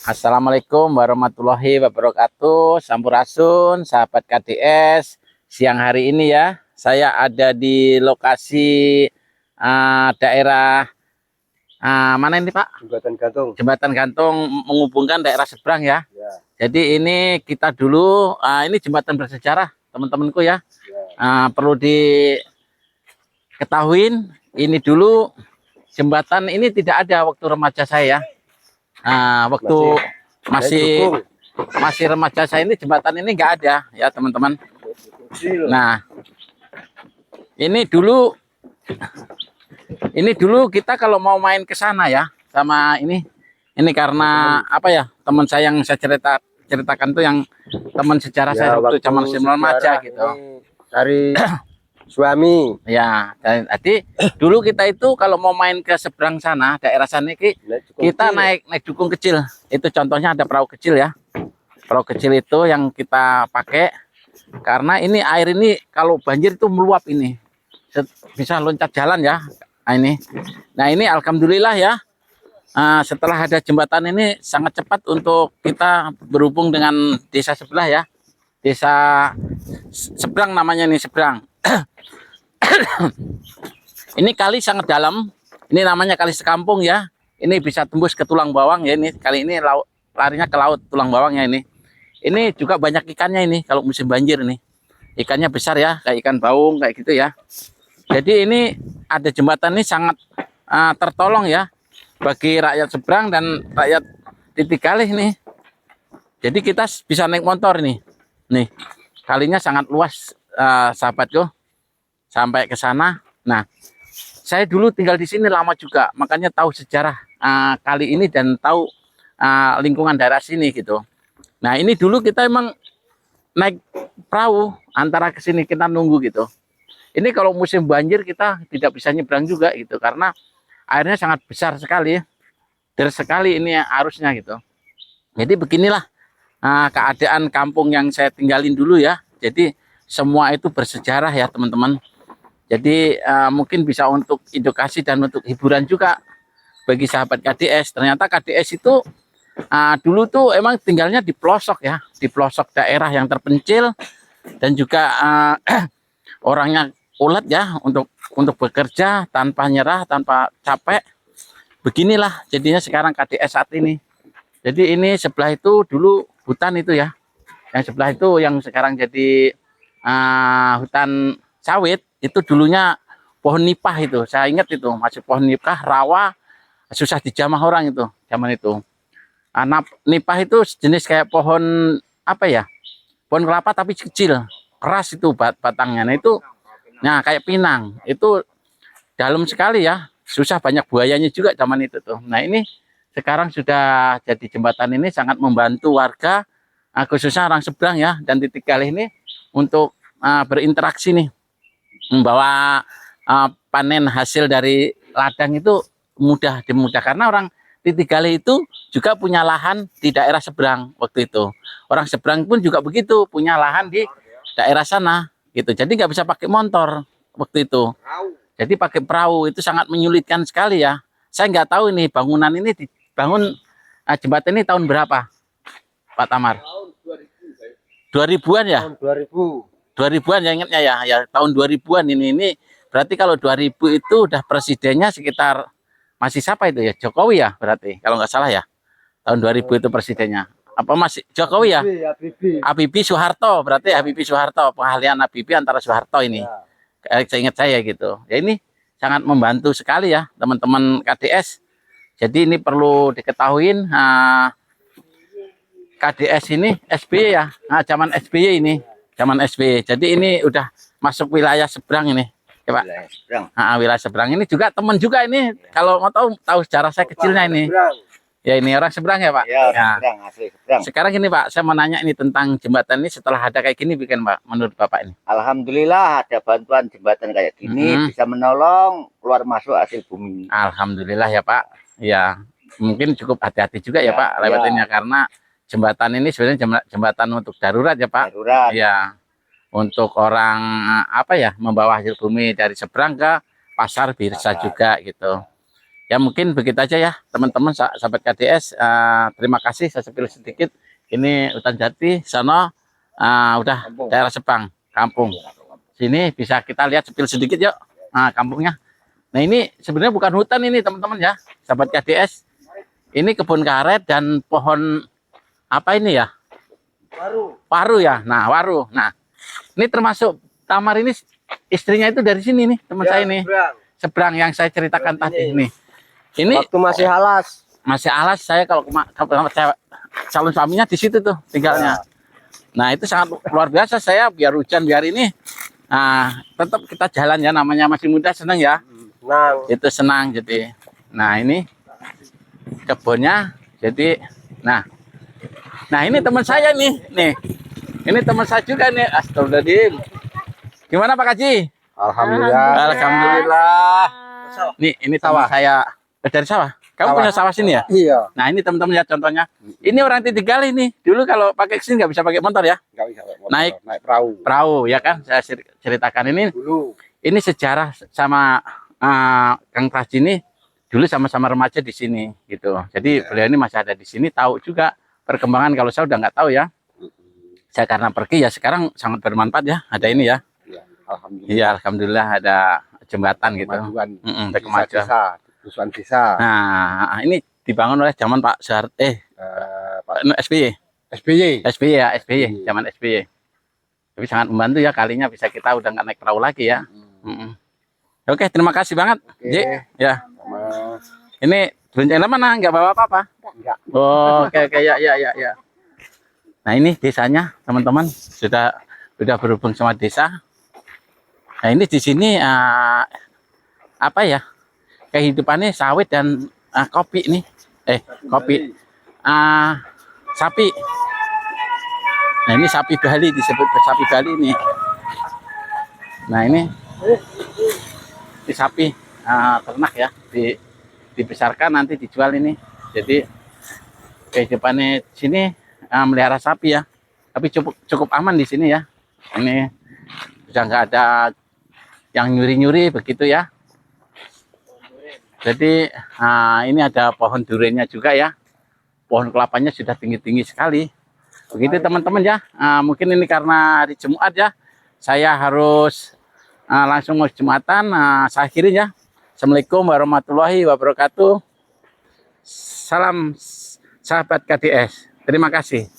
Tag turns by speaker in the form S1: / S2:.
S1: Assalamualaikum warahmatullahi wabarakatuh. Sampurasun, sahabat KDS. Siang hari ini ya, saya ada di lokasi daerah mana ini Pak?
S2: Jembatan gantung.
S1: Jembatan gantung menghubungkan daerah seberang ya.
S2: Ya,
S1: Jadi ini kita dulu, ini jembatan bersejarah teman-temanku ya. Perlu diketahuin, ini dulu jembatan ini tidak ada waktu remaja saya. Waktu masih
S2: dukung.
S1: masih remaja saya ini jembatan ini nggak ada ya teman-teman. Nah ini dulu kita kalau mau main ke sana ya sama ini karena apa ya, teman saya yang saya ceritakan tuh yang teman sejarah saya waktu zaman remaja gitu.
S2: Dari suami.
S1: Ya, dan tadi dulu kita itu kalau mau main ke seberang sana, daerah sana kita naik dukung kecil. Itu contohnya ada perahu kecil ya. Perahu kecil itu yang kita pakai karena ini air ini kalau banjir itu meluap ini. Bisa loncat jalan ya. Nah, ini alhamdulillah ya. Setelah ada jembatan ini sangat cepat untuk kita berhubung dengan desa sebelah ya. Desa seberang namanya nih, seberang. Ini kali sangat dalam. Ini namanya kali sekampung ya. Ini bisa tembus ke tulang bawang ya. Ini kali ini larinya ke laut tulang bawang ya ini. Ini juga banyak ikannya ini kalau musim banjir nih. Ikannya besar ya, kayak ikan baung kayak gitu ya. Jadi ini ada jembatan ini sangat tertolong ya bagi rakyat seberang dan rakyat Titik Galih nih. Jadi kita bisa naik motor nih. Nih, kalinya sangat luas sahabatku. Sampai ke sana. Nah, saya dulu tinggal di sini lama juga, makanya tahu sejarah kali ini dan tahu lingkungan daerah sini gitu. Nah, ini dulu kita emang naik perahu antara ke sini kita nunggu gitu. Ini kalau musim banjir kita tidak bisa nyebrang juga gitu karena airnya sangat besar sekali, deras sekali ini arusnya gitu. Jadi beginilah keadaan kampung yang saya tinggalin dulu ya. Jadi semua itu bersejarah ya teman-teman. Jadi mungkin bisa untuk edukasi dan untuk hiburan juga bagi sahabat KDS. Ternyata KDS itu dulu tuh emang tinggalnya di pelosok ya, di pelosok daerah yang terpencil dan juga orangnya ulet ya untuk bekerja tanpa nyerah, tanpa capek. Beginilah jadinya sekarang KDS saat ini. Jadi ini sebelah itu dulu hutan itu ya, yang sebelah itu yang sekarang jadi hutan sawit. Itu dulunya pohon nipah itu, saya ingat itu masih pohon nipah rawa, susah dijamah orang itu zaman itu. Nipah itu jenis kayak pohon apa ya, pohon kelapa tapi kecil, keras itu batangnya. Nah itu, nah kayak pinang itu dalam sekali ya, susah, banyak buayanya juga zaman itu tuh. Nah ini sekarang sudah jadi jembatan ini sangat membantu warga khususnya orang seberang ya dan Titik Galih ini untuk berinteraksi nih, membawa panen hasil dari ladang itu mudah karena orang Titik Galih itu juga punya lahan di daerah seberang waktu itu. Orang seberang pun juga begitu, punya lahan di daerah sana gitu. Jadi nggak bisa pakai motor waktu itu. Jadi pakai perahu itu sangat menyulitkan sekali ya. Saya nggak tahu ini bangunan ini dibangun jembatan ini tahun berapa, Pak Tamar? 2000-an ya?
S2: Tahun 2000.
S1: 2000-an ya ingatnya ya, tahun 2000-an ini berarti kalau 2000 itu udah presidennya sekitar masih siapa itu ya, Jokowi ya berarti kalau nggak salah ya, tahun 2000 itu presidennya apa masih Jokowi ya, Habibie Soeharto, berarti Habibie Soeharto, pengalihan Habibie antara Soeharto ini ya. Seingat saya gitu ya. Ini sangat membantu sekali ya teman-teman KDS. Jadi ini perlu diketahuin, KDS ini SBY ya, zaman SBY ini, zaman SBY. Jadi ini udah masuk wilayah seberang ini, ya Pak.
S2: Wilayah seberang.
S1: Wilayah seberang ini juga teman juga ini. Kalau mau tahu sejarah saya kecilnya ini. Ya ini orang seberang ya Pak.
S2: Ya, seberang, asli seberang.
S1: Sekarang ini Pak, saya mau nanya ini tentang jembatan ini setelah ada kayak gini bikin Pak, menurut Bapak ini.
S2: Alhamdulillah ada bantuan jembatan kayak gini bisa menolong keluar masuk hasil bumi.
S1: Alhamdulillah ya Pak. Ya mungkin cukup hati-hati juga ya Pak lewatinnya karena jembatan ini sebenarnya jembatan untuk darurat ya Pak.
S2: Darurat.
S1: Ya, untuk orang apa ya, membawa hasil bumi dari seberang ke pasar bisa juga gitu. Ya mungkin begitu aja ya teman-teman sahabat KDS. Terima kasih, saya spill sedikit. Ini hutan jati, sana udah daerah Sepang, kampung. Sini bisa kita lihat spill sedikit yuk, kampungnya. Nah ini sebenarnya bukan hutan ini teman-teman ya, sahabat KDS. Ini kebun karet dan pohon apa ini ya? Waru ya. Nah waru. Nah ini termasuk Tamar ini istrinya itu dari sini nih teman saya ini. Seberang yang saya ceritakan tadi ini. Ini
S3: waktu masih alas.
S1: Masih alas saya kalau calon suaminya di situ tuh tinggalnya. Nah itu sangat luar biasa, saya biar hujan biar ini. Nah tetap kita jalan ya, namanya masih muda senang ya.
S3: Senang.
S1: Itu senang jadi. Nah ini kebunnya jadi. Nah ini teman saya nih. Ini teman saya juga nih. Astagfirullahaladzim. Gimana Pak Kaji?
S3: Alhamdulillah.
S1: Alhamdulillah. Ini teman saya dari sawah. Kamu punya sawah sini ya?
S3: Iya.
S1: Nah ini teman-teman lihat contohnya. Ini orang Titikal ini. Dulu kalau pakai sini nggak bisa pakai motor ya.
S3: Nggak bisa motor,
S1: Naik
S3: perahu.
S1: Perahu ya kan. Saya ceritakan ini.
S3: Dulu.
S1: Ini sejarah sama Kang Praji ini. Dulu sama-sama remaja di sini gitu. Jadi beliau ini masih ada di sini. Tahu juga perkembangan. Kalau saya udah nggak tahu ya. Saya karena pergi ya sekarang sangat bermanfaat ya. Ada ini ya.
S3: Alhamdulillah.
S1: Iya alhamdulillah ada jembatan gitu.
S3: Kemajuan.
S1: Ada kemajuan.
S3: Dusun desa.
S1: Nah, ini dibangun oleh zaman Pak Soeharto,
S3: Pak
S1: SBY.
S3: SBY.
S1: Ya, SBY, zaman SBY. Tapi sangat membantu ya, kalinya bisa kita udah nggak naik perahu lagi ya. Oke, terima kasih banget. Ji. Ya.
S3: Sama.
S1: Ini bencana mana? Nggak bawa apa-apa?
S3: Enggak.
S1: Oh, oke, ya. Nah, ini desanya, teman-teman. Sudah berhubung sama desa. Nah, ini di sini apa ya? Kehidupannya sawit dan kopi nih. Kopi. Sapi. Nah, ini sapi Bali, disebut sapi Bali nih. Nah, ini sapi ternak ya, dibesarkan nanti dijual ini. Jadi kehidupannya di sini melihara sapi ya. Tapi cukup aman di sini ya. Ini sudah nggak ada yang nyuri-nyuri begitu ya. Jadi ini ada pohon duriannya juga ya. Pohon kelapanya sudah tinggi-tinggi sekali. Begitu teman-teman ya. Mungkin ini karena hari Jumat ya. Saya harus langsung mau Jumatan. Saya akhiri ya. Assalamualaikum warahmatullahi wabarakatuh. Salam sahabat KDS. Terima kasih.